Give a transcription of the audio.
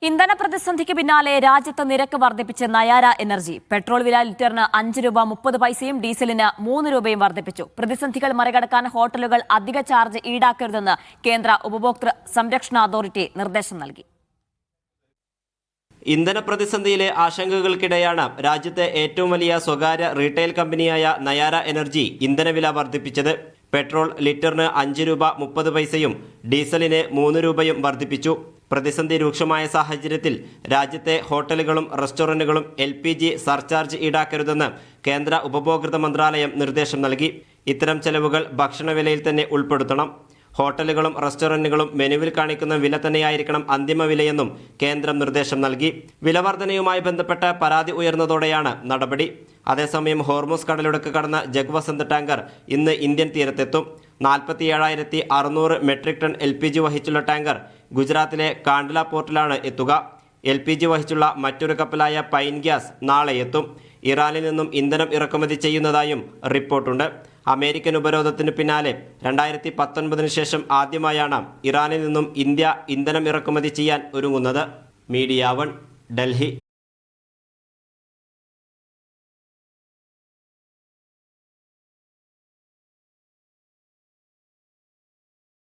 ഇന്ധന പ്രതിസന്ധിക്ക് പിന്നാലെ രാജ്യത്ത് നിരക്ക് വർദ്ധിപ്പിച്ച് നയാര എനർജി. പെട്രോൾ വില ലിറ്ററിന് 5 രൂപ 30 പൈസയും ഡീസലിന് 3 രൂപയും വർദ്ധിപ്പിച്ചു. പ്രതിസന്ധികൾ മറികടക്കാൻ ഹോട്ടലുകൾ അധിക ചാർജ് ഈടാക്കരുതെന്ന് കേന്ദ്ര ഉപഭോക്തൃ സംരക്ഷണ അതോറിറ്റി നിർദ്ദേശം നൽകി. ഇന്ധന പ്രതിസന്ധിയിലെ ആശങ്കകൾക്കിടെയാണ് രാജ്യത്തെ ഏറ്റവും വലിയ സ്വകാര്യ റീറ്റെയിൽ കമ്പനിയായ നയാര എനർജി ഇന്ധനവില വർദ്ധിപ്പിച്ചത്. പെട്രോൾ ലിറ്ററിന് 5 രൂപ 30 പൈസയും ഡീസലിന് 3 രൂപയും വർദ്ധിപ്പിച്ചു. പ്രതിസന്ധി രൂക്ഷമായ സാഹചര്യത്തിൽ രാജ്യത്തെ ഹോട്ടലുകളും റെസ്റ്റോറന്റുകളും LPG സർചാർജ് ഈടാക്കരുതെന്ന് കേന്ദ്ര ഉപഭോക്തൃ മന്ത്രാലയം നിർദ്ദേശം നൽകി. ഇത്തരം ചെലവുകൾ ഭക്ഷണവിലയിൽ തന്നെ ഉൾപ്പെടുത്തണം. ഹോട്ടലുകളും റെസ്റ്റോറന്റുകളും മെനുവിൽ കാണിക്കുന്ന വില തന്നെയായിരിക്കണം അന്തിമ വിലയെന്നും കേന്ദ്രം നിർദ്ദേശം നൽകി. വിലവർധനയുമായി ബന്ധപ്പെട്ട് പരാതി ഉയർന്നതോടെയാണ് നടപടി. അതേസമയം ഹോർമുസ് കടലിടുക്ക് കടന്ന ജഗ്വസന്ത് ടാങ്കർ ഇന്ന് ഇന്ത്യൻ തീരത്തെത്തും. 47,600 മെട്രിക് ടൺ LPG വഹിച്ചുള്ള ടാങ്കർ ഗുജറാത്തിലെ കാണ്ഡല പോർട്ടിലാണ് എത്തുക. LPG വഹിച്ചുള്ള മറ്റൊരു കപ്പലായ പൈൻ ഗ്യാസ് നാളെ എത്തും. ഇറാനിൽ നിന്നും ഇന്ധനം ഇറക്കുമതി ചെയ്യുന്നതായും റിപ്പോർട്ടുണ്ട്. അമേരിക്കൻ ഉപരോധത്തിന് പിന്നാലെ 2019 ശേഷം ആദ്യമായാണ് ഇറാനിൽ നിന്നും ഇന്ത്യ ഇന്ധനം ഇറക്കുമതി ചെയ്യാൻ ഒരുങ്ങുന്നത്. മീഡിയ 1, ഡൽഹി.